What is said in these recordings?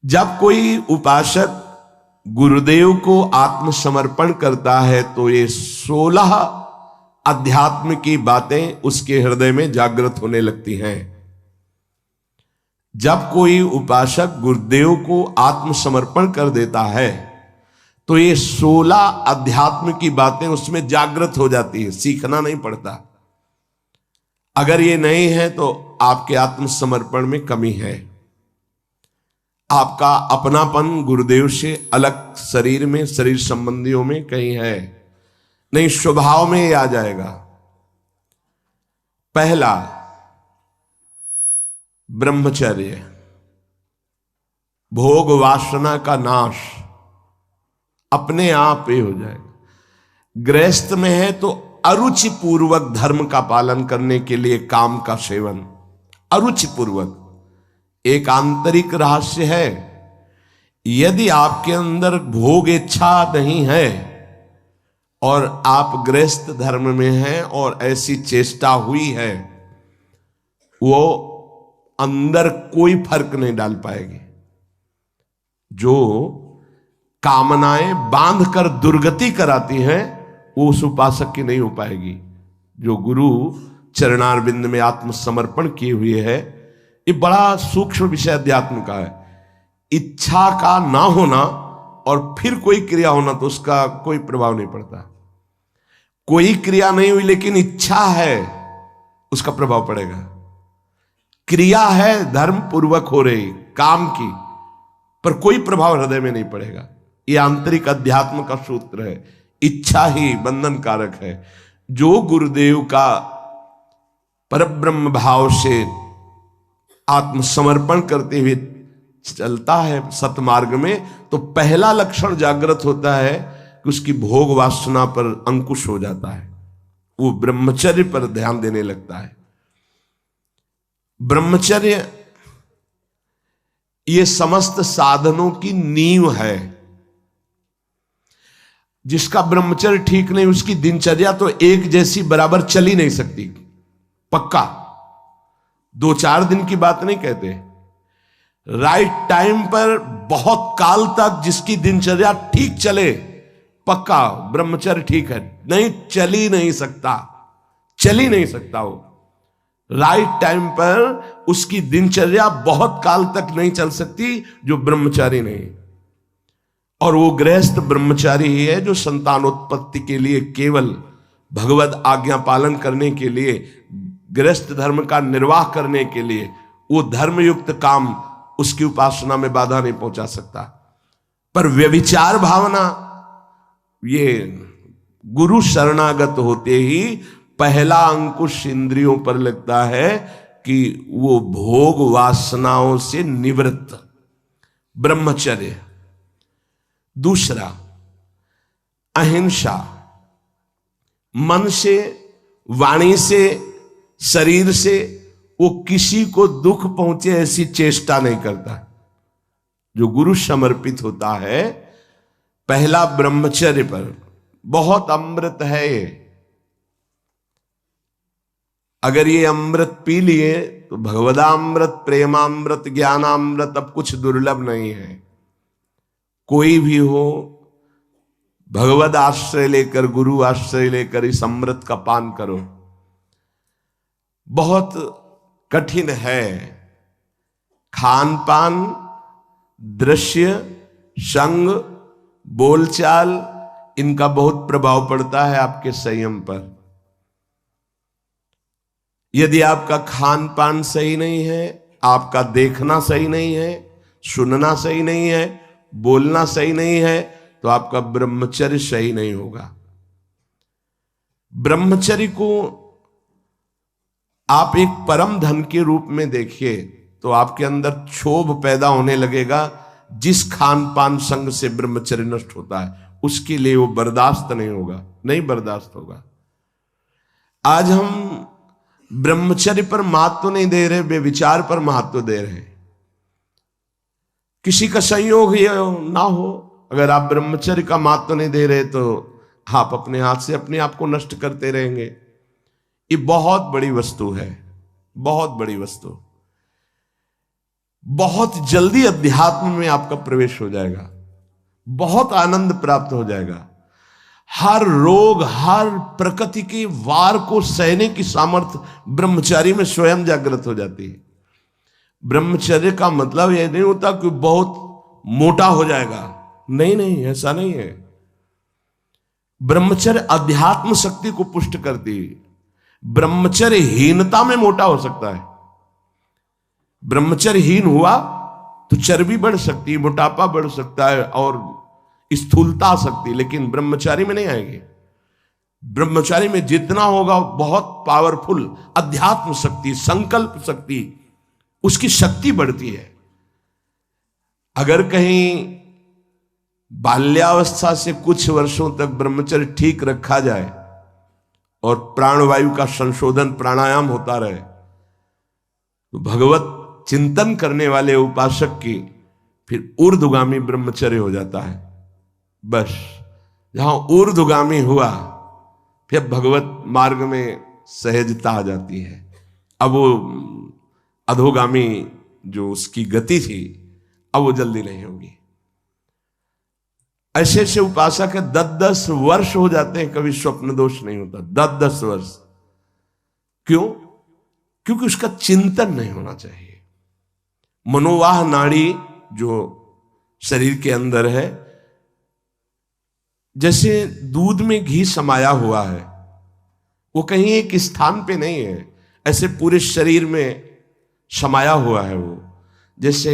जब कोई उपासक गुरुदेव को आत्मसमर्पण करता है तो ये 16 अध्यात्म की बातें उसके हृदय में जागृत होने लगती हैं। जब कोई उपासक गुरुदेव को आत्मसमर्पण कर देता है तो ये 16 अध्यात्म की बातें उसमें जागृत हो जाती है, सीखना नहीं पड़ता। अगर ये नहीं है तो आपके आत्मसमर्पण में कमी है। आपका अपनापन गुरुदेव से अलग शरीर में, शरीर संबंधियों में कहीं है नहीं, स्वभाव में ही आ जाएगा। पहला, ब्रह्मचर्य, भोग वासना का नाश अपने आप ही हो जाएगा। गृहस्थ में है तो अरुचि पूर्वक धर्म का पालन करने के लिए काम का सेवन, अरुचि पूर्वक, एक आंतरिक रहस्य है। यदि आपके अंदर भोग इच्छा नहीं है और आप गृहस्थ धर्म में हैं और ऐसी चेष्टा हुई है, वो अंदर कोई फर्क नहीं डाल पाएगी। जो कामनाएं बांध कर दुर्गति कराती हैं वो उस उपासक की नहीं हो पाएगी। जो गुरु चरणारविंद में आत्मसमर्पण किए हुए है, ये बड़ा सूक्ष्म विषय अध्यात्म का है। इच्छा का ना होना और फिर कोई क्रिया होना तो उसका कोई प्रभाव नहीं पड़ता। कोई क्रिया नहीं हुई लेकिन इच्छा है, उसका प्रभाव पड़ेगा। क्रिया है धर्म पूर्वक हो रही काम की, पर कोई प्रभाव हृदय में नहीं पड़ेगा। यह आंतरिक अध्यात्म का सूत्र है। इच्छा ही बंधन कारक है। जो गुरुदेव का परब्रह्म भाव से आत्मसमर्पण करते हुए चलता है सतमार्ग में, तो पहला लक्षण जागृत होता है कि उसकी भोग वासना पर अंकुश हो जाता है। वो ब्रह्मचर्य पर ध्यान देने लगता है। ब्रह्मचर्य ये समस्त साधनों की नींव है। जिसका ब्रह्मचर्य ठीक नहीं, उसकी दिनचर्या तो एक जैसी बराबर चल ही नहीं सकती। पक्का 2-4 दिन की बात नहीं कहते। राइट टाइम पर बहुत काल तक जिसकी दिनचर्या ठीक चले, पक्का ब्रह्मचर्य ठीक है। नहीं, चल ही नहीं सकता, चल ही नहीं सकता। वो राइट टाइम पर उसकी दिनचर्या बहुत काल तक नहीं चल सकती जो ब्रह्मचारी नहीं। और वो गृहस्थ ब्रह्मचारी ही है जो संतानोत्पत्ति के लिए, केवल भगवत आज्ञा पालन करने के लिए, गृहस्थ धर्म का निर्वाह करने के लिए, वो धर्मयुक्त काम उसकी उपासना में बाधा नहीं पहुंचा सकता। पर व्यभिचार भावना, ये गुरु शरणागत होते ही पहला अंकुश इंद्रियों पर लगता है कि वो भोग वासनाओं से निवृत्त, ब्रह्मचर्य। दूसरा, अहिंसा, मन से, वाणी से, शरीर से वो किसी को दुख पहुंचे ऐसी चेष्टा नहीं करता। जो गुरु समर्पित होता है, पहला ब्रह्मचर्य पर, बहुत अमृत है ये। अगर ये अमृत पी लिए तो भगवदामृत, प्रेमामृत, ज्ञानामृत अब कुछ दुर्लभ नहीं है। कोई भी हो, भगवद आश्रय लेकर, गुरु आश्रय लेकर इस अमृत का पान करो। बहुत कठिन है। खान पान, दृश्य, संग, बोलचाल, इनका बहुत प्रभाव पड़ता है आपके संयम पर। यदि आपका खान पान सही नहीं है, आपका देखना सही नहीं है, सुनना सही नहीं है, बोलना सही नहीं है, तो आपका ब्रह्मचर्य सही नहीं होगा। ब्रह्मचर्य को आप एक परम धन के रूप में देखिए तो आपके अंदर क्षोभ पैदा होने लगेगा। जिस खान पान संग से ब्रह्मचर्य नष्ट होता है उसके लिए वो बर्दाश्त नहीं होगा, नहीं बर्दाश्त होगा। आज हम ब्रह्मचर्य पर महत्व नहीं दे रहे, बेविचार पर महत्व दे रहे हैं। किसी का संयोग ये ना हो, अगर आप ब्रह्मचर्य का महत्व नहीं दे रहे तो आप अपने हाथ से अपने आप को नष्ट करते रहेंगे। ये बहुत बड़ी वस्तु है, बहुत बड़ी वस्तु। बहुत जल्दी अध्यात्म में आपका प्रवेश हो जाएगा, बहुत आनंद प्राप्त हो जाएगा। हर रोग, हर प्रकृति के वार को सहने की सामर्थ्य ब्रह्मचारी में स्वयं जागृत हो जाती है। ब्रह्मचर्य का मतलब यह नहीं होता कि बहुत मोटा हो जाएगा, नहीं नहीं, ऐसा नहीं है। ब्रह्मचर्य अध्यात्म शक्ति को पुष्ट करती है। ब्रह्मचर्यहीनता में मोटा हो सकता है। ब्रह्मचर्यहीन हुआ तो चर्बी बढ़ सकती है, मोटापा बढ़ सकता है और स्थूलता आ सकती है, लेकिन ब्रह्मचारी में नहीं आएगी। ब्रह्मचारी में जितना होगा बहुत पावरफुल अध्यात्म शक्ति, संकल्प शक्ति, उसकी शक्ति बढ़ती है। अगर कहीं बाल्यावस्था से कुछ वर्षों तक ब्रह्मचर्य ठीक रखा जाए और प्राणवायु का संशोधन प्राणायाम होता रहे तो भगवत चिंतन करने वाले उपासक की फिर ऊर्ध्वगामी ब्रह्मचर्य हो जाता है। बस जहां ऊर्ध्वगामी हुआ फिर भगवत मार्ग में सहजता आ जाती है। अब वो अधोगामी जो उसकी गति थी अब वो जल्दी नहीं होगी। ऐसे ऐसे उपासक है 10-10 वर्ष हो जाते हैं, कभी स्वप्न दोष नहीं होता। 10-10 वर्ष क्यों? क्योंकि उसका चिंतन नहीं होना चाहिए। मनोवाह नाड़ी जो शरीर के अंदर है, जैसे दूध में घी समाया हुआ है, वो कहीं एक स्थान पे नहीं है, ऐसे पूरे शरीर में समाया हुआ है। वो जैसे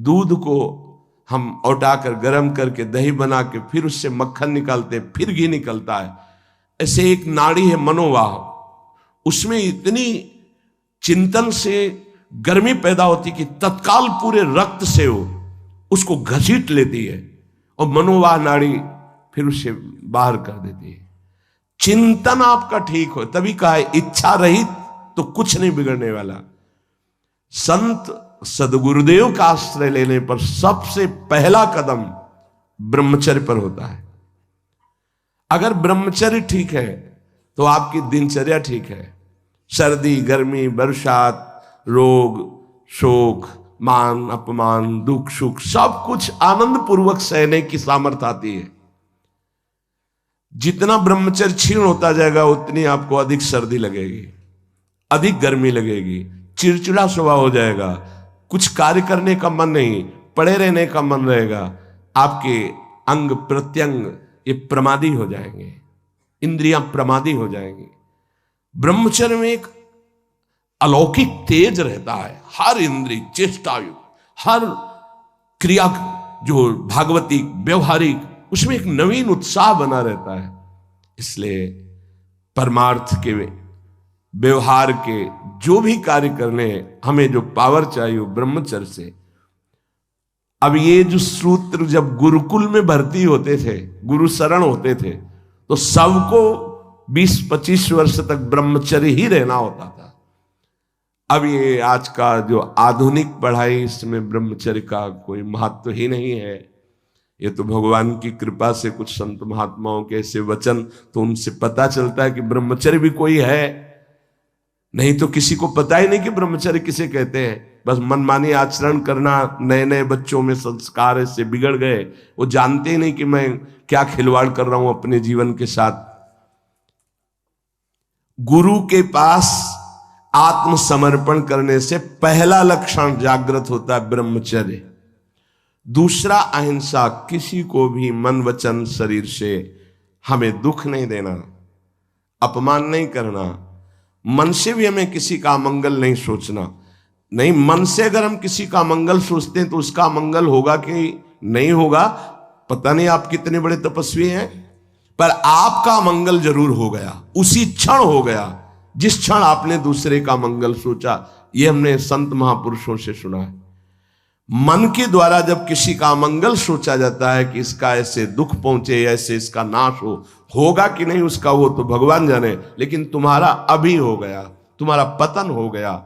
दूध को हम औटाकर गर्म करके दही बना के फिर उससे मक्खन निकालते, फिर घी निकलता है, ऐसे एक नाड़ी है मनोवाह, उसमें इतनी चिंतन से गर्मी पैदा होती कि तत्काल पूरे रक्त से वो उसको घसीट लेती है और मनोवाह नाड़ी फिर उसे बाहर कर देती है। चिंतन आपका ठीक हो, तभी कहा है इच्छा रहित तो कुछ नहीं बिगड़ने वाला। संत सदगुरुदेव का आश्रय लेने पर सबसे पहला कदम ब्रह्मचर्य पर होता है। अगर ब्रह्मचर्य ठीक है तो आपकी दिनचर्या ठीक है। सर्दी, गर्मी, बरसात, रोग, शोक, मान अपमान, दुख सुख, सब कुछ आनंद पूर्वक सहने की सामर्थ्य आती है। जितना ब्रह्मचर्य क्षीण होता जाएगा उतनी आपको अधिक सर्दी लगेगी, अधिक गर्मी लगेगी, चिड़चिड़ा स्वभाव हो जाएगा, कुछ कार्य करने का मन नहीं, पड़े रहने का मन रहेगा, आपके अंग प्रत्यंग ये प्रमादी हो जाएंगे, इंद्रियां प्रमादी हो जाएंगी। ब्रह्मचर्य में एक अलौकिक तेज रहता है। हर इंद्रिय, चेष्टायु, हर क्रिया जो भागवतिक व्यवहारिक, उसमें एक नवीन उत्साह बना रहता है। इसलिए परमार्थ के व्यवहार के जो भी कार्य करने हमें जो पावर चाहिए वो ब्रह्मचर्य से। अब ये जो सूत्र जब गुरुकुल में भर्ती होते थे, गुरु शरण होते थे, तो सबको 20-25 वर्ष तक ब्रह्मचर्य ही रहना होता था। अब ये आज का जो आधुनिक पढ़ाई, इसमें ब्रह्मचर्य का कोई महत्व ही नहीं है। ये तो भगवान की कृपा से कुछ संत महात्माओं के ऐसे वचन, तो उनसे पता चलता है कि ब्रह्मचर्य भी कोई है, नहीं तो किसी को पता ही नहीं कि ब्रह्मचर्य किसे कहते हैं। बस मनमानी आचरण करना, नए नए बच्चों में संस्कार ऐसे बिगड़ गए, वो जानते ही नहीं कि मैं क्या खिलवाड़ कर रहा हूं अपने जीवन के साथ। गुरु के पास आत्मसमर्पण करने से पहला लक्षण जागृत होता है ब्रह्मचर्य। दूसरा अहिंसा, किसी को भी मन वचन शरीर से हमें दुख नहीं देना, अपमान नहीं करना, मन से भी हमें किसी का मंगल नहीं सोचना। नहीं, मन से अगर हम किसी का मंगल सोचते हैं तो उसका मंगल होगा कि नहीं होगा पता नहीं, आप कितने बड़े तपस्वी हैं, पर आपका मंगल जरूर हो गया, उसी क्षण हो गया जिस क्षण आपने दूसरे का मंगल सोचा। यह हमने संत महापुरुषों से सुना है। मन के द्वारा जब किसी का मंगल सोचा जाता है कि इसका ऐसे दुख पहुंचे, ऐसे इसका नाश हो, होगा कि नहीं उसका वो तो भगवान जाने, लेकिन तुम्हारा अभी हो गया, तुम्हारा पतन हो गया,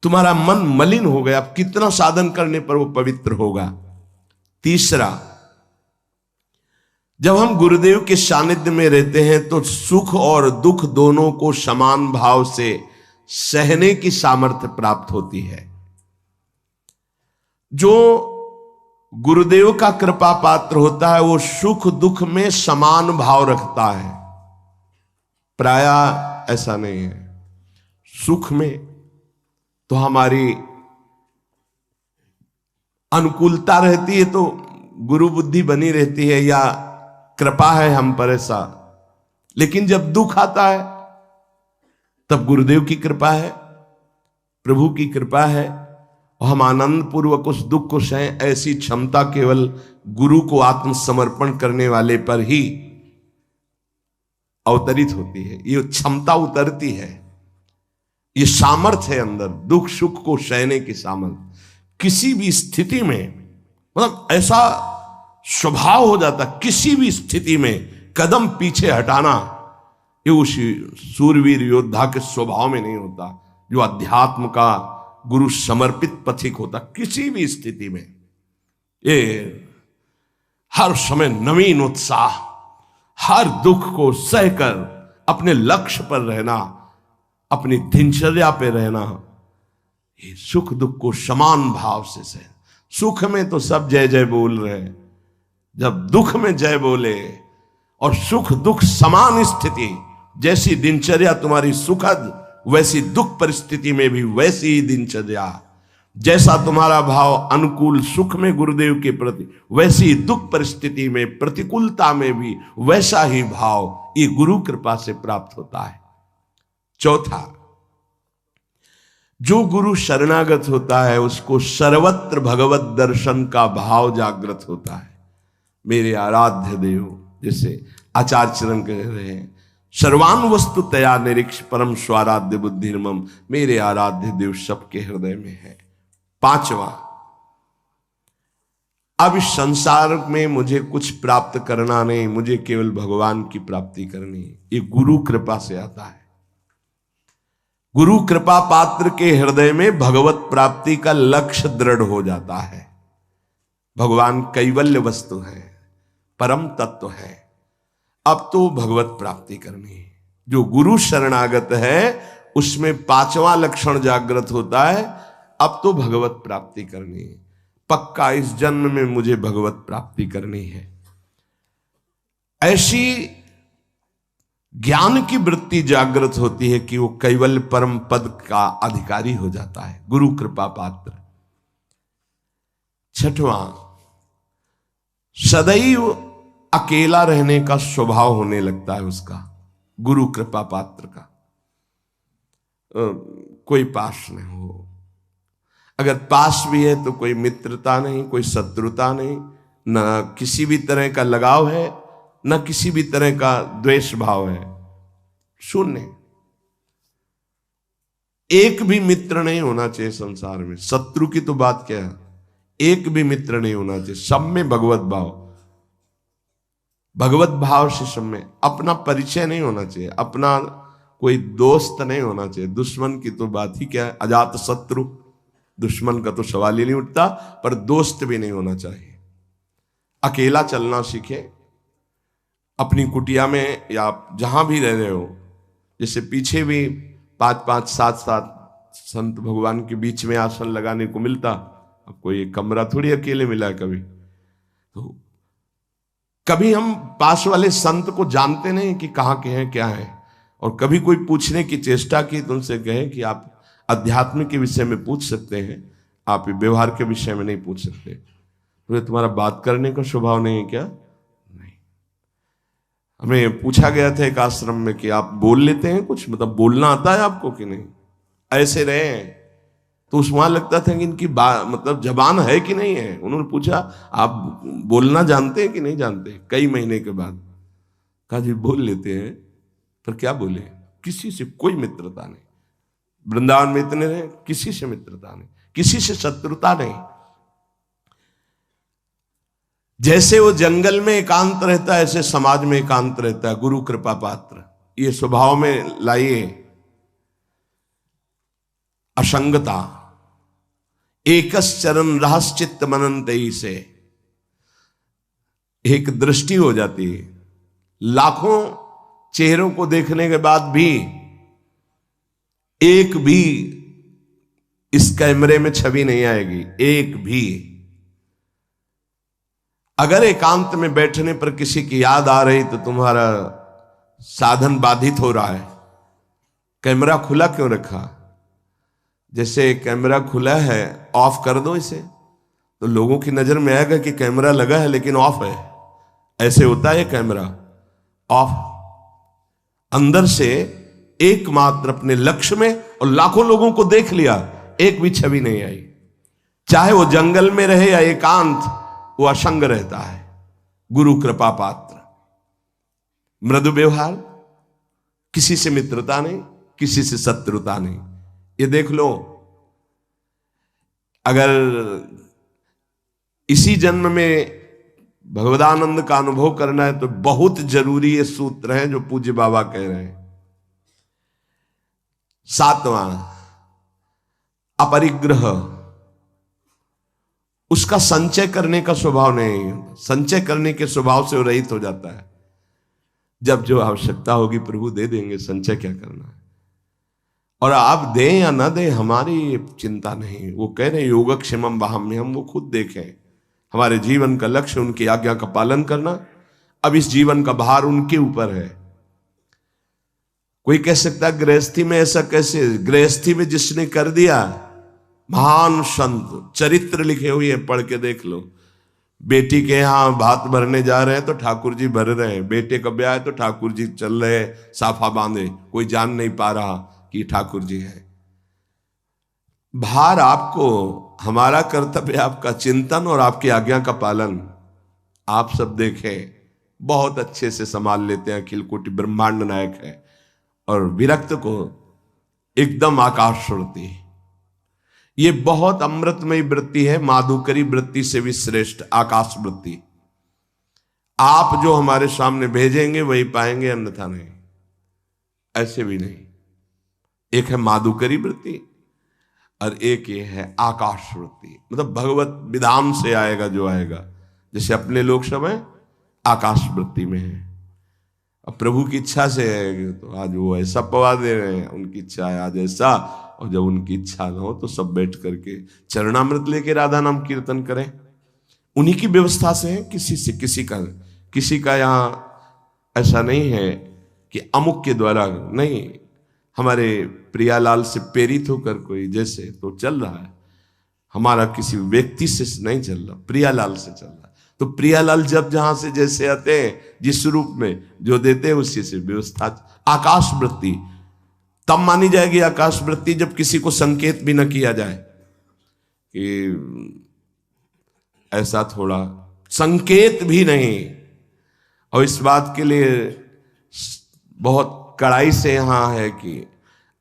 तुम्हारा मन मलिन हो गया। कितना साधन करने पर वो पवित्र होगा। तीसरा, जब हम गुरुदेव के सानिध्य में रहते हैं तो सुख और दुख दोनों को समान भाव से सहने की सामर्थ्य प्राप्त होती है। जो गुरुदेव का कृपा पात्र होता है वो सुख दुख में समान भाव रखता है। प्रायः ऐसा नहीं है। सुख में तो हमारी अनुकूलता रहती है, तो गुरु बुद्धि बनी रहती है या कृपा है हम पर ऐसा। लेकिन जब दुख आता है तब गुरुदेव की कृपा है, प्रभु की कृपा है, और हम आनंद पूर्वक उस दुख को सहें। ऐसी क्षमता केवल गुरु को आत्मसमर्पण करने वाले पर ही अवतरित होती है। ये क्षमता उतरती है, ये सामर्थ्य है अंदर, दुख सुख को सहने की सामर्थ्य। किसी भी स्थिति में, मतलब ऐसा स्वभाव हो जाता, किसी भी स्थिति में कदम पीछे हटाना ये उस सूरवीर योद्धा के स्वभाव में नहीं होता, जो अध्यात्म का गुरु समर्पित पथिक होता। किसी भी स्थिति में ये हर समय नवीन उत्साह, हर दुख को सहकर अपने लक्ष्य पर रहना, अपनी दिनचर्या पे रहना, ये सुख दुख को समान भाव से सह। सुख में तो सब जय जय बोल रहे हैं, जब दुख में जय बोले और सुख दुख समान स्थिति, जैसी दिनचर्या तुम्हारी सुखद वैसी दुख परिस्थिति में भी वैसी ही दिनचर्या, जैसा तुम्हारा भाव अनुकूल सुख में गुरुदेव के प्रति, वैसी दुख परिस्थिति में प्रतिकूलता में भी वैसा ही भाव ये गुरु कृपा से प्राप्त होता है। चौथा, जो गुरु शरणागत होता है उसको सर्वत्र भगवत दर्शन का भाव जागृत होता है। मेरे आराध्य देव, जैसे आचार्य चरण कह रहे हैं, सर्वान वस्तु तया निरीक्ष परम स्वाराध्य बुद्धिर्मम, मेरे आराध्य देव सबके हृदय में है। पांचवा, अब इस संसार में मुझे कुछ प्राप्त करना नहीं, मुझे केवल भगवान की प्राप्ति करनी है। ये गुरु कृपा से आता है। गुरु कृपा पात्र के हृदय में भगवत प्राप्ति का लक्ष्य दृढ़ हो जाता है। भगवान कैवल्य वस्तु है, परम तत्व है, अब तो भगवत प्राप्ति करनी है। जो गुरु शरणागत है उसमें पांचवा लक्षण जागृत होता है, अब तो भगवत प्राप्ति करनी है। पक्का इस जन्म में मुझे भगवत प्राप्ति करनी है। ऐसी ज्ञान की वृत्ति जागृत होती है कि वो कैवल्य परम पद का अधिकारी हो जाता है, गुरु कृपा पात्र। छठवां, सदैव अकेला रहने का स्वभाव होने लगता है उसका, गुरु कृपा पात्र का। कोई पास नहीं हो, अगर पास भी है तो कोई मित्रता नहीं, कोई शत्रुता नहीं, न किसी भी तरह का लगाव है, न किसी भी तरह का द्वेष भाव है, शून्य। एक भी मित्र नहीं होना चाहिए संसार में। शत्रु की तो बात क्या है, एक भी मित्र नहीं होना चाहिए। सब में भगवत भाव, भगवत भाव से सब में। अपना परिचय नहीं होना चाहिए, अपना कोई दोस्त नहीं होना चाहिए। दुश्मन की तो बात ही क्या है, अजात शत्रु, दुश्मन का तो सवाल ही नहीं उठता, पर दोस्त भी नहीं होना चाहिए। अकेला चलना सीखे, अपनी कुटिया में या जहां भी रह रहे हो। जैसे पीछे भी 5-5, 7-7 संत भगवान के बीच में आसन लगाने को मिलता, अब कोई कमरा थोड़ी अकेले मिला है कभी। तो कभी हम पास वाले संत को जानते नहीं कि कहाँ के हैं क्या है, और कभी कोई पूछने की चेष्टा की तो उनसे कहें कि आप अध्यात्म के विषय में पूछ सकते हैं, आप व्यवहार के विषय में नहीं पूछ सकते। तो तुम्हारा बात करने का स्वभाव नहीं है क्या? नहीं। हमें पूछा गया था एक आश्रम में कि आप बोल लेते हैं कुछ, मतलब बोलना आता है आपको कि नहीं? ऐसे रहे हैं तो उस वहां लगता था कि इनकी मतलब जबान है कि नहीं है। उन्होंने पूछा आप बोलना जानते हैं कि नहीं जानते? कई महीने के बाद कहा जी बोल लेते हैं, पर क्या बोले? किसी से कोई मित्रता नहीं। वृंदावन में इतने रहे, किसी से मित्रता नहीं, किसी से शत्रुता नहीं। जैसे वो जंगल में एकांत रहता है ऐसे समाज में एकांत रहता है। गुरु कृपा पात्र ये स्वभाव में लाइए असंगता। एकस चरण रहस्चित्त मनंतई से एक दृष्टि हो जाती है। लाखों चेहरों को देखने के बाद भी एक भी इस कैमरे में छवि नहीं आएगी एक भी। अगर एकांत में बैठने पर किसी की याद आ रही तो तुम्हारा साधन बाधित हो रहा है। कैमरा खुला क्यों रखा? जैसे कैमरा खुला है, ऑफ कर दो इसे तो लोगों की नजर में आएगा कि कैमरा लगा है लेकिन ऑफ है। ऐसे होता है कैमरा ऑफ। अंदर से एकमात्र अपने लक्ष्य में, और लाखों लोगों को देख लिया, एक भी छवि नहीं आई। चाहे वो जंगल में रहे या एकांत, वो असंग रहता है। गुरु कृपा पात्र, मृदु व्यवहार, किसी से मित्रता नहीं, किसी से शत्रुता नहीं। ये देख लो, अगर इसी जन्म में भगवदानंद का अनुभव करना है तो बहुत जरूरी ये सूत्र है जो पूज्य बाबा कह रहे हैं। 7वां, अपरिग्रह। उसका संचय करने का स्वभाव नहीं, संचय करने के स्वभाव से वो रहित हो जाता है। जब जो आवश्यकता होगी प्रभु दे देंगे, संचय क्या करना है। और आप दें या ना दें हमारी चिंता नहीं। वो कह रहे योगक्षेमम वहाम्यहम, वो खुद देखें। हमारे जीवन का लक्ष्य उनकी आज्ञा का पालन करना। अब इस जीवन का भार उनके ऊपर है। कोई कह सकता है गृहस्थी में ऐसा कैसे? गृहस्थी में जिसने कर दिया, महान संत चरित्र लिखे हुए हैं, पढ़ के देख लो। बेटी के यहां भात भरने जा रहे हैं तो ठाकुर जी भर रहे हैं। बेटे का ब्याह है तो ठाकुर जी चल रहे हैं साफा बांधे, कोई जान नहीं पा रहा कि ठाकुर जी है। भार आपको, हमारा कर्तव्य आपका चिंतन और आपकी आज्ञा का पालन। आप सब देखें, बहुत अच्छे से संभाल लेते हैं, अखिल कोटि ब्रह्मांड नायक है। और विरक्त को एकदम आकाश छोड़ती। ये बहुत अमृतमयी वृत्ति है, माधुकरी वृत्ति से भी श्रेष्ठ आकाश वृत्ति। आप जो हमारे सामने भेजेंगे वही पाएंगे, अन्यथा नहीं। ऐसे भी नहीं। एक है माधुकरी वृत्ति और एक ये है आकाश वृत्ति। मतलब भगवत विधान से आएगा जो आएगा। जैसे अपने लोग सब हैं आकाश वृत्ति में है, अब प्रभु की इच्छा से है तो आज वो ऐसा पवा दे रहे हैं, उनकी इच्छा है आज ऐसा। और जब उनकी इच्छा ना हो तो सब बैठ करके चरणामृत लेके राधा नाम कीर्तन करें। उन्हीं की व्यवस्था से है, किसी से किसी का यहाँ ऐसा नहीं है कि अमुक के द्वारा नहीं। हमारे प्रियालाल से प्रेरित होकर कोई जैसे तो चल रहा है, हमारा किसी व्यक्ति से नहीं चल रहा, प्रियालाल से चल रहा है। तो प्रियालाल जब जहां से जैसे आते हैं, जिस रूप में जो देते हैं उसी से व्यवस्था। आकाश वृत्ति तब मानी जाएगी आकाश वृत्ति जब किसी को संकेत भी न किया जाए कि ऐसा, थोड़ा संकेत भी नहीं। और इस बात के लिए बहुत कड़ाई से यहां है कि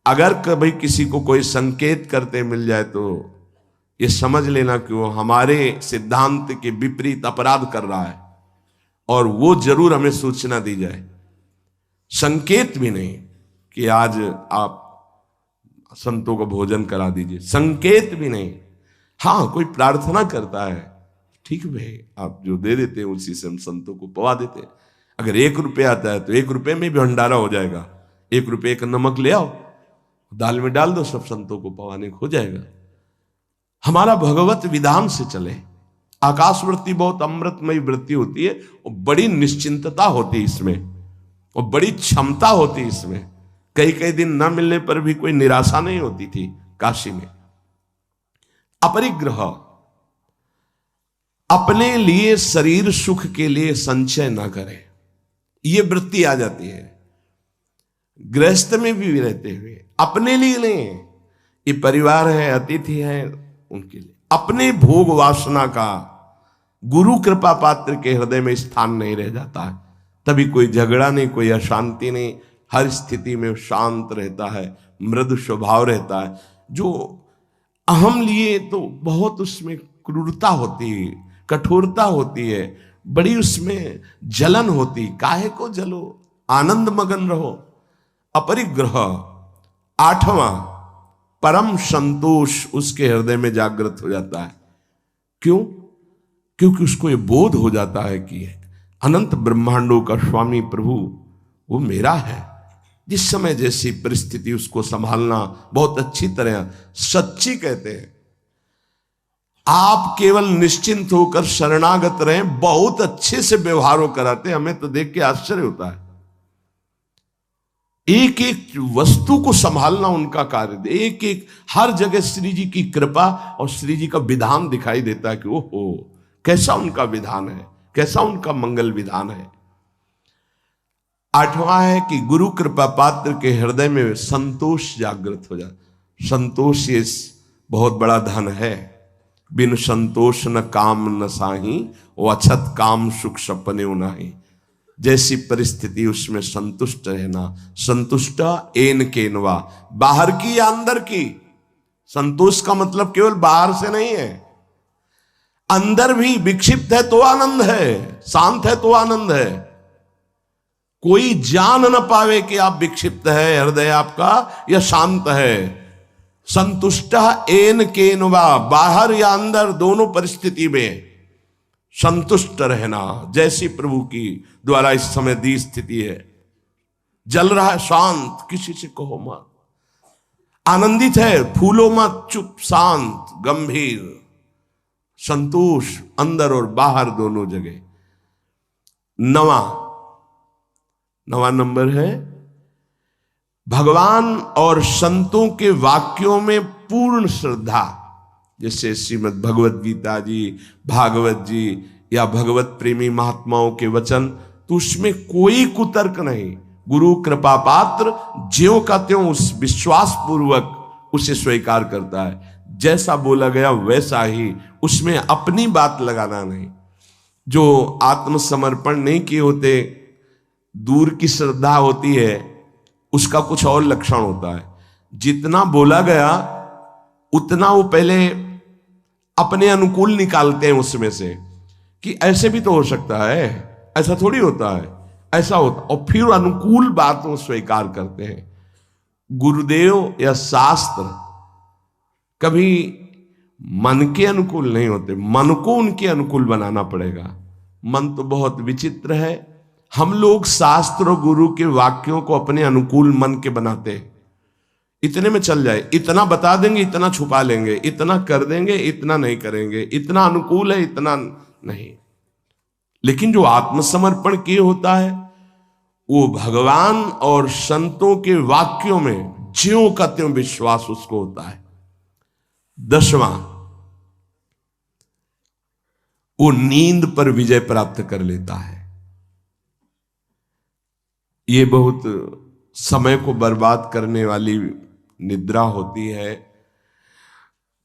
अगर कभी किसी को कोई संकेत करते मिल जाए तो ये समझ लेना कि वो हमारे सिद्धांत के विपरीत अपराध कर रहा है, और वो जरूर हमें सूचना दी जाए। संकेत भी नहीं कि आज आप संतों को भोजन करा दीजिए, संकेत भी नहीं। हाँ, कोई प्रार्थना करता है, ठीक भाई, आप जो दे देते हैं उसी से हम संतों को पवा देते हैं। अगर 1 रुपया आता है तो 1 रुपये में भी भंडारा हो जाएगा। 1 रुपये का नमक ले आओ, दाल में डाल दो, सब संतों को पवाने हो जाएगा। हमारा भगवत विधान से चले। आकाश वृत्ति बहुत अमृतमयी वृत्ति होती है, और बड़ी निश्चिंतता होती है इसमें, और बड़ी क्षमता होती है इसमें। कई दिन न मिलने पर भी कोई निराशा नहीं होती थी काशी में। अपरिग्रह, अपने लिए शरीर सुख के लिए संचय ना करें, ये वृत्ति आ जाती है। गृहस्थ में भी रहते हुए अपने लिए नहीं, ये परिवार है, अतिथि है, उनके लिए अपने भोग वासना का गुरु कृपा पात्र के हृदय में स्थान नहीं रह जाता है। तभी कोई झगड़ा नहीं, कोई अशांति नहीं, हर स्थिति में शांत रहता है, मृदु स्वभाव रहता है। जो अहम लिए तो बहुत उसमें क्रूरता होती है, कठोरता होती है, बड़ी उसमें जलन होती। काहे को जलो, आनंद मगन रहो। अपरिग्रह। 8वां, परम संतोष उसके हृदय में जागृत हो जाता है। क्यों? क्योंकि उसको ये बोध हो जाता है कि अनंत ब्रह्मांडों का स्वामी प्रभु वो मेरा है, जिस समय जैसी परिस्थिति उसको संभालना बहुत अच्छी तरह। सच्ची कहते हैं, आप केवल निश्चिंत होकर शरणागत रहें, बहुत अच्छे से व्यवहार कराते। हमें तो देख के आश्चर्य होता है। एक एक वस्तु को संभालना उनका कार्य, एक एक हर जगह श्री जी की कृपा और श्री जी का विधान दिखाई देता है कि ओहो कैसा उनका विधान है, कैसा उनका मंगल विधान है। आठवां है कि गुरु कृपा पात्र के हृदय में संतोष जागृत हो जाए। संतोष ये बहुत बड़ा धन है। बिन संतोष न काम न साही, वो अछत काम सुख सपने नाही। जैसी परिस्थिति उसमें संतुष्ट रहना। संतुष्ट एन केनवा, बाहर की या अंदर की। संतोष का मतलब केवल बाहर से नहीं है, अंदर भी विक्षिप्त है तो आनंद है, शांत है तो आनंद है। कोई जान न पावे कि आप विक्षिप्त है, हृदय आपका या शांत है। संतुष्ट एन केनवा, बाहर या अंदर दोनों परिस्थिति में संतुष्ट रहना। जैसी प्रभु की द्वारा इस समय दी स्थिति है, जल रहा है शांत, किसी से कहो मत, आनंदित है फूलो मत, चुप शांत गंभीर, संतोष अंदर और बाहर दोनों जगह। नवा नंबर है भगवान और संतों के वाक्यों में पूर्ण श्रद्धा। जैसे श्रीमद् भगवत गीता जी, भागवत जी या भगवत प्रेमी महात्माओं के वचन, तो उसमें कोई कुतर्क नहीं। गुरु कृपा पात्र ज्यों का त्यों उस विश्वास पूर्वक उसे स्वीकार करता है। जैसा बोला गया वैसा ही, उसमें अपनी बात लगाना नहीं। जो आत्मसमर्पण नहीं किए होते, दूर की श्रद्धा होती है, उसका कुछ और लक्षण होता है। जितना बोला गया उतना वो पहले अपने अनुकूल निकालते हैं उसमें से, कि ऐसे भी तो हो सकता है, ऐसा थोड़ी होता है, ऐसा होता, और फिर अनुकूल बात वो स्वीकार करते हैं। गुरुदेव या शास्त्र कभी मन के अनुकूल नहीं होते, मन को उनके अनुकूल बनाना पड़ेगा। मन तो बहुत विचित्र है। हम लोग शास्त्र और गुरु के वाक्यों को अपने अनुकूल मन के बनाते हैं। इतने में चल जाए, इतना बता देंगे, इतना छुपा लेंगे, इतना कर देंगे, इतना नहीं करेंगे, इतना अनुकूल है, इतना नहीं। लेकिन जो आत्मसमर्पण किए होता है, वो भगवान और संतों के वाक्यों में ज्यों का त्यों विश्वास उसको होता है। 10वां, वो नींद पर विजय प्राप्त कर लेता है। ये बहुत समय को बर्बाद करने वाली निद्रा होती है।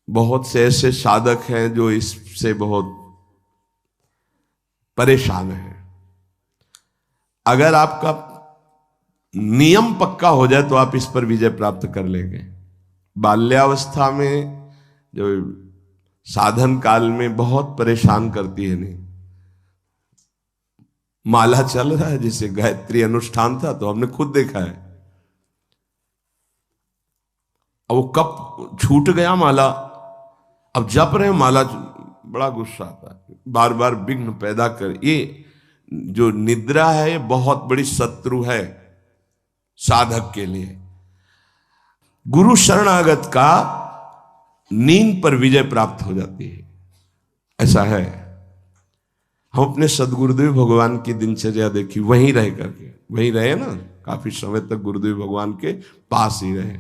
बहुत से ऐसे साधक हैं जो इससे बहुत परेशान हैं। अगर आपका नियम पक्का हो जाए तो आप इस पर विजय प्राप्त कर लेंगे। बाल्यावस्था में जो साधन काल में बहुत परेशान करती है। नहीं, माला चल रहा है, जैसे गायत्री अनुष्ठान था तो हमने खुद देखा है, अब वो कब छूट गया माला, अब जप रहे माला, बड़ा गुस्सा आता है, बार बार विघ्न पैदा कर। ये जो निद्रा है, ये बहुत बड़ी शत्रु है साधक के लिए। गुरु शरणागत का नींद पर विजय प्राप्त हो जाती है, ऐसा है। हम अपने सदगुरुदेव भगवान की दिनचर्या देखी, वहीं रह करके, वहीं रहे ना, काफी समय तक गुरुदेव भगवान के पास ही रहे।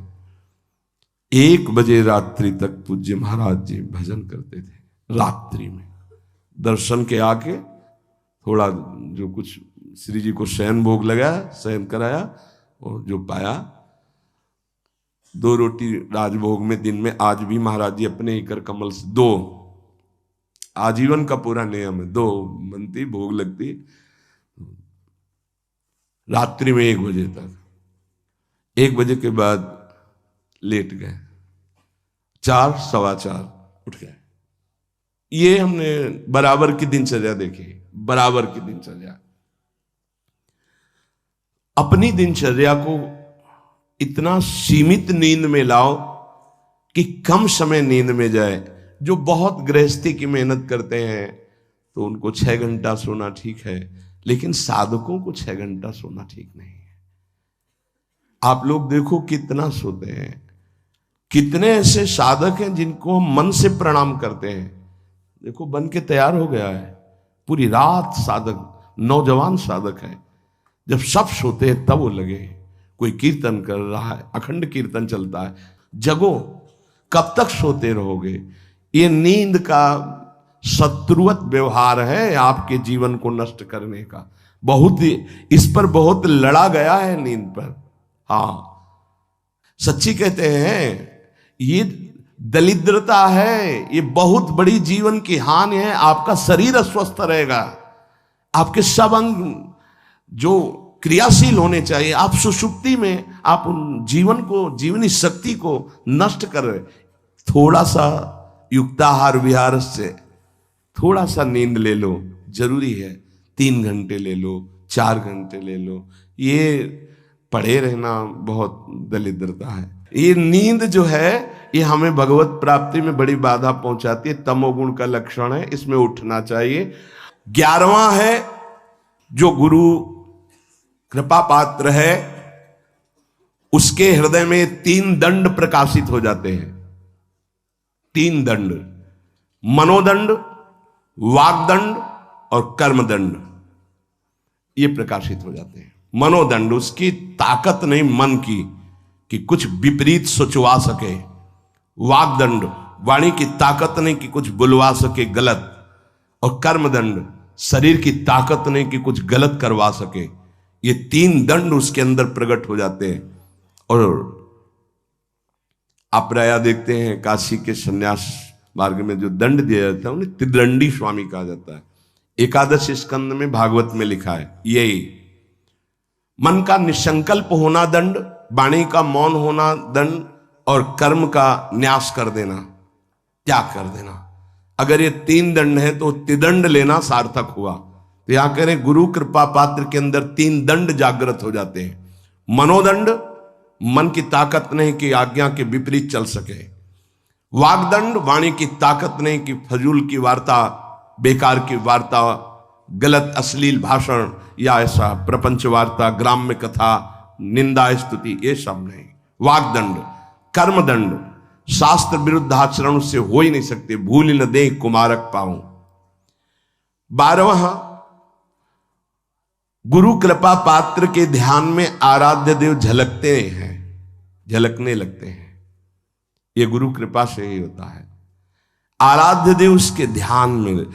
1 बजे रात्रि तक पूज्य महाराज जी भजन करते थे। रात्रि में दर्शन के आके थोड़ा जो कुछ श्री जी को शयन भोग लगाया, शयन कराया, और जो पाया 2 रोटी राजभोग में दिन में। आज भी महाराज जी अपने ही कर कमल से 2, आजीवन का पूरा नियम है, 2 बनती, भोग लगती। रात्रि में 1 बजे तक, 1 बजे के बाद लेट गए, 4, 4:15 उठ गए। ये हमने बराबर की दिनचर्या देखी, बराबर की दिनचर्या। अपनी दिनचर्या को इतना सीमित नींद में लाओ कि कम समय नींद में जाए। जो बहुत गृहस्थी की मेहनत करते हैं तो उनको 6 घंटा सोना ठीक है, लेकिन साधकों को 6 घंटा सोना ठीक नहीं है। आप लोग देखो कितना सोते हैं। कितने ऐसे साधक हैं जिनको हम मन से प्रणाम करते हैं। देखो बन के तैयार हो गया है, पूरी रात साधक, नौजवान साधक है। जब सब सोते हैं तब वो लगे, कोई कीर्तन कर रहा है, अखंड कीर्तन चलता है। जगो, कब तक सोते रहोगे? ये नींद का शत्रुवत व्यवहार है आपके जीवन को नष्ट करने का। बहुत ही इस पर बहुत लड़ा गया है नींद पर। हाँ, सच्ची कहते हैं, ये दरिद्रता है, ये बहुत बड़ी जीवन की हानि है। आपका शरीर अस्वस्थ रहेगा, आपके सब अंग जो क्रियाशील होने चाहिए, आप सुषुप्ति में आप उन जीवन को, जीवनी शक्ति को नष्ट कर रहे। थोड़ा सा युक्ताहार विहार से थोड़ा सा नींद ले लो, जरूरी है। 3 घंटे ले लो, 4 घंटे ले लो। ये पड़े रहना बहुत दरिद्रता है। ये नींद जो है ये हमें भगवत प्राप्ति में बड़ी बाधा पहुंचाती है, तमोगुण का लक्षण है, इसमें उठना चाहिए। 11वां है, जो गुरु कृपा पात्र है उसके हृदय में 3 दंड प्रकाशित हो जाते हैं। 3 दंड, मनोदंड, वागदंड और कर्मदंड, ये प्रकाशित हो जाते हैं। मनोदंड, उसकी ताकत नहीं मन की कि कुछ विपरीत सोचवा सके। वागदंड, वाणी की ताकत नहीं कि कुछ बुलवा सके गलत। और कर्मदंड, शरीर की ताकत नहीं कि कुछ गलत करवा सके। ये 3 दंड उसके अंदर प्रकट हो जाते हैं। और आप प्राय देखते हैं काशी के संन्यास मार्ग में जो दंड दिया जाता है उन्हें त्रिदंडी स्वामी कहा जाता है। एकादश स्कंद में भागवत में लिखा है यही। मन का निसंकल्प होना दंड, वाणी का मौन होना दंड, और कर्म का न्यास कर देना, त्याग कर देना। अगर ये 3 दंड है तो त्रिदंड लेना सार्थक हुआ। तो यहां कह रहे गुरु कृपा पात्र के अंदर 3 दंड जागृत हो जाते हैं। मनोदंड, मन की ताकत नहीं कि आज्ञा के विपरीत चल सके। वागदंड, वाणी की ताकत नहीं कि फजूल की वार्ता, बेकार की वार्ता, गलत अश्लील भाषण या ऐसा प्रपंच वार्ता, ग्राम्य कथा, निंदा स्तुति, ये सब नहीं। वागदंड। कर्मदंड, शास्त्र विरुद्ध आचरण उससे हो ही नहीं सकते, भूल न दे कुमारक पाऊं। 12वां, गुरु कृपा पात्र के ध्यान में आराध्य देव झलकते हैं, झलकने लगते हैं। ये गुरु कृपा से ही होता है। आराध्य देव उसके ध्यान में,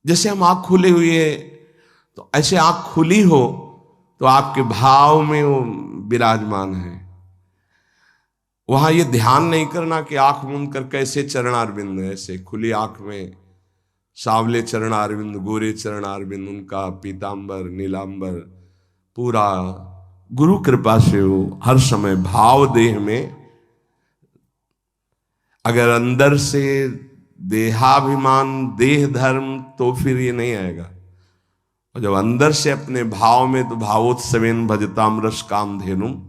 जैसे हम आंख खुले हुए तो ऐसे आंख खुली हो तो आपके भाव में वो विराजमान है। वहां ये ध्यान नहीं करना कि आंख मूंद कर कैसे चरणारविंद, ऐसे खुली आंख में सांवले चरणारविंद, गोरे चरणारविंद, उनका पीतांबर नीलांबर पूरा गुरु कृपा से हो हर समय भाव देह में। अगर अंदर से देहाभिमान, देह धर्म, तो फिर ये नहीं आएगा। और जब अंदर से अपने भाव में, तो भावोत्सवेन भजताम रस काम धेनुम,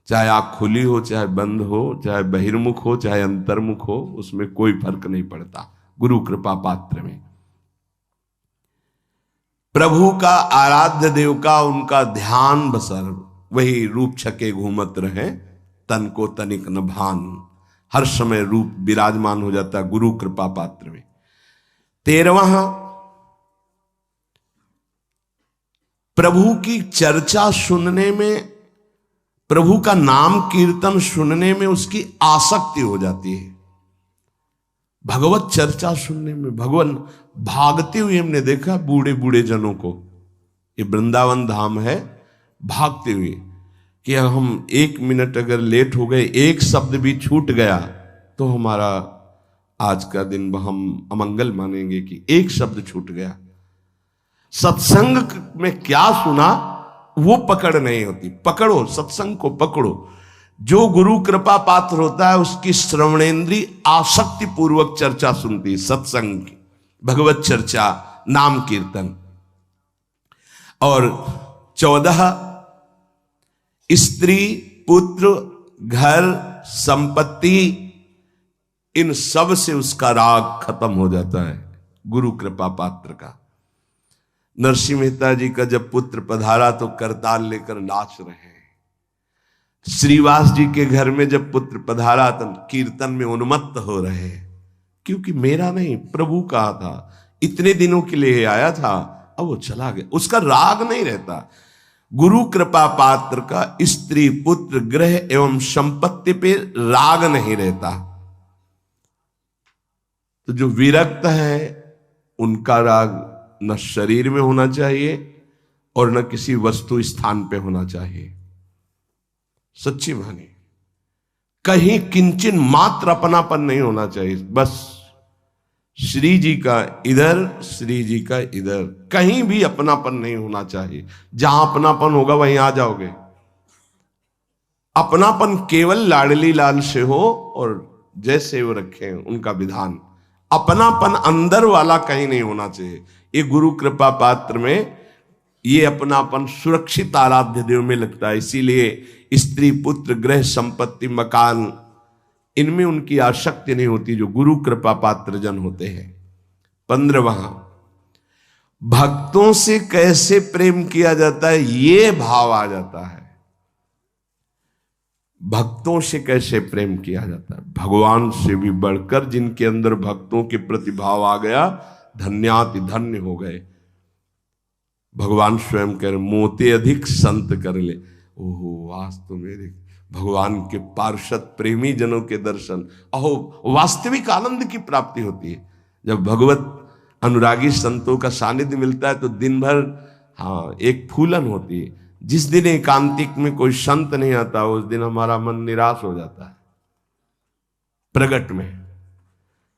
चाहे आंख खुली हो, चाहे बंद हो, चाहे बहिर्मुख हो, चाहे अंतर्मुख हो, उसमें कोई फर्क नहीं पड़ता। गुरु कृपा पात्र में प्रभु का, आराध्य देव का, उनका ध्यान बसर वही रूप छके घूमत रहे, तन को तनिक न भान। हर समय रूप विराजमान हो जाता है गुरु कृपा पात्र में। 13वां, प्रभु की चर्चा सुनने में, प्रभु का नाम कीर्तन सुनने में उसकी आसक्ति हो जाती है। भगवत चर्चा सुनने में, भगवान भागते हुए हमने देखा बूढ़े बूढ़े जनों को। ये वृंदावन धाम है, भागते हुए कि हम 1 मिनट अगर लेट हो गए, एक शब्द भी छूट गया तो हमारा आज का दिन हम अमंगल मानेंगे कि एक शब्द छूट गया। सत्संग में क्या सुना वो पकड़ नहीं होती। पकड़ो, सत्संग को पकड़ो। जो गुरु कृपा पात्र होता है उसकी श्रवणेन्द्री आसक्ति पूर्वक चर्चा सुनती है, सत्संग की, भगवत चर्चा, नाम कीर्तन। और 14, स्त्री, पुत्र, घर, संपत्ति, इन सब से उसका राग खत्म हो जाता है गुरु कृपा पात्र का। नरसिंह मेहता जी का जब पुत्र पधारा तो करताल लेकर नाच रहे हैं, श्रीवास जी के घर में जब पुत्र पधारा तब कीर्तन में उन्मत्त हो रहे, क्योंकि मेरा नहीं प्रभु कहा था, इतने दिनों के लिए आया था, अब वो चला गया। उसका राग नहीं रहता। गुरु कृपा पात्र का स्त्री पुत्र ग्रह एवं संपत्ति पे राग नहीं रहता। तो जो विरक्त है उनका राग न शरीर में होना चाहिए और न किसी वस्तु स्थान पे होना चाहिए। सच्ची माने कहीं किंचन मात्र अपनापन नहीं होना चाहिए। बस श्री जी का इधर, श्री जी का इधर, कहीं भी अपनापन नहीं होना चाहिए। जहां अपनापन होगा वहीं आ जाओगे। अपनापन केवल लाडली लाल से हो और जैसे वो रखे उनका विधान। अपनापन अंदर वाला कहीं नहीं होना चाहिए। ये गुरु कृपा पात्र में ये अपनापन सुरक्षित आराध्य देव में लगता है। इसीलिए स्त्री पुत्र गृह संपत्ति मकान इनमें उनकी आसक्ति नहीं होती जो गुरु कृपा पात्र जन होते हैं। 15वां, भक्तों से कैसे प्रेम किया जाता है, ये भाव आ जाता है। भक्तों से कैसे प्रेम किया जाता है, भगवान से भी बढ़कर जिनके अंदर भक्तों के प्रति भाव आ गया, धन्याति धन्य हो गए। भगवान स्वयं कह रहे मोते अधिक संत कर ले। ओहो, आज तो मेरे भगवान के पार्षद प्रेमी जनों के दर्शन, अहो वास्तविक आनंद की प्राप्ति होती है। जब भगवत अनुरागी संतों का सानिध्य मिलता है तो दिन भर एक फूलन होती है। जिस दिन एकांतिक में कोई संत नहीं आता उस दिन हमारा मन निराश हो जाता है। प्रगट में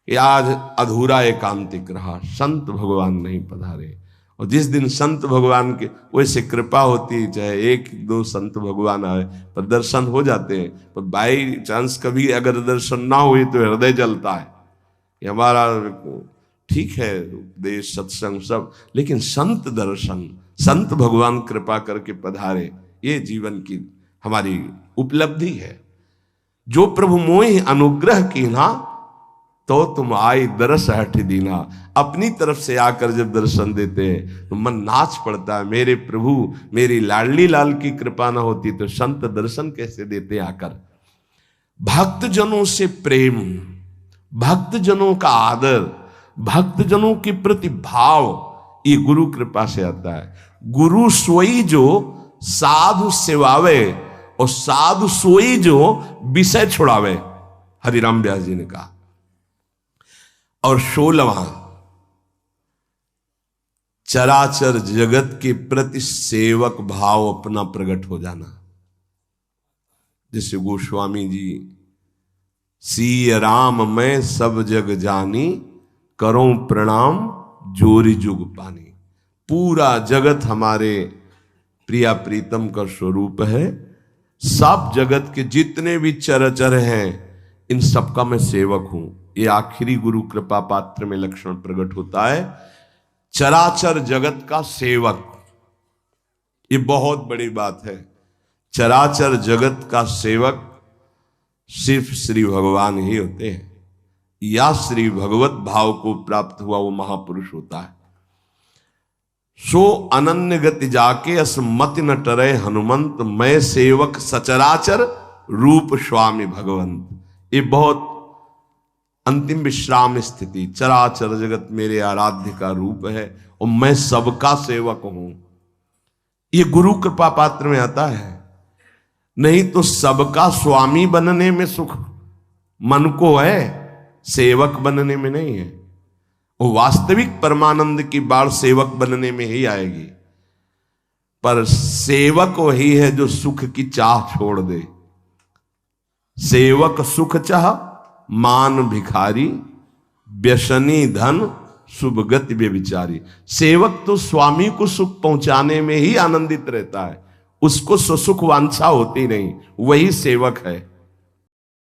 कि आज अधूरा एकांतिक रहा, संत भगवान नहीं पधारे। और जिस दिन संत भगवान के वैसे कृपा होती है, चाहे एक दो संत भगवान आए पर दर्शन हो जाते हैं, पर बाई चांस कभी अगर दर्शन ना हुए तो हृदय जलता है कि हमारा ठीक है देश सत्संग सब, लेकिन संत दर्शन, संत भगवान कृपा करके पधारे, ये जीवन की हमारी उपलब्धि है। जो प्रभु मोहि अनुग्रह कीन्हा तो तुम आई दरस हठ दीना। अपनी तरफ से आकर जब दर्शन देते हैं तो मन नाच पड़ता है, मेरे प्रभु मेरी लाडली लाल की कृपा ना होती तो संत दर्शन कैसे देते आकर। भक्तजनों से प्रेम, भक्तजनों का आदर, भक्तजनों के प्रति भाव, ये गुरु कृपा से आता है। गुरु सोई जो साधु सेवावे और साधु सोई जो विषय छुड़ावे, हरिराम व्यास जी ने कहा। और 16वां, चराचर जगत के प्रति सेवक भाव अपना प्रकट हो जाना। जैसे गोस्वामी जी, सीय राम मैं सब जग जानी, करो प्रणाम जोरी जुग पानी। पूरा जगत हमारे प्रिया प्रीतम का स्वरूप है। सब जगत के जितने भी चराचर हैं इन सबका मैं सेवक हूं। ये आखिरी गुरु कृपा पात्र में लक्षण प्रकट होता है, चराचर जगत का सेवक। ये बहुत बड़ी बात है। चराचर जगत का सेवक सिर्फ श्री भगवान ही होते हैं, या श्री भगवत भाव को प्राप्त हुआ वो महापुरुष होता है। सो अनन्य गति जाके असमति न टरे हनुमंत, मैं सेवक सचराचर रूप स्वामी भगवंत। ये बहुत अंतिम विश्राम स्थिति, चराचर जगत मेरे आराध्य का रूप है और मैं सबका सेवक हूं। ये गुरु कृपा पात्र में आता है। नहीं तो सबका स्वामी बनने में सुख मन को है, सेवक बनने में नहीं है। वो वास्तविक परमानंद की बाढ़ सेवक बनने में ही आएगी। पर सेवक वही है जो सुख की चाह छोड़ दे। सेवक सुख चाह मान भिखारी, व्यसनी धन शुभ गति व्यभिचारी। सेवक तो स्वामी को सुख पहुंचाने में ही आनंदित रहता है, उसको सुख वांछा होती नहीं, वही सेवक है।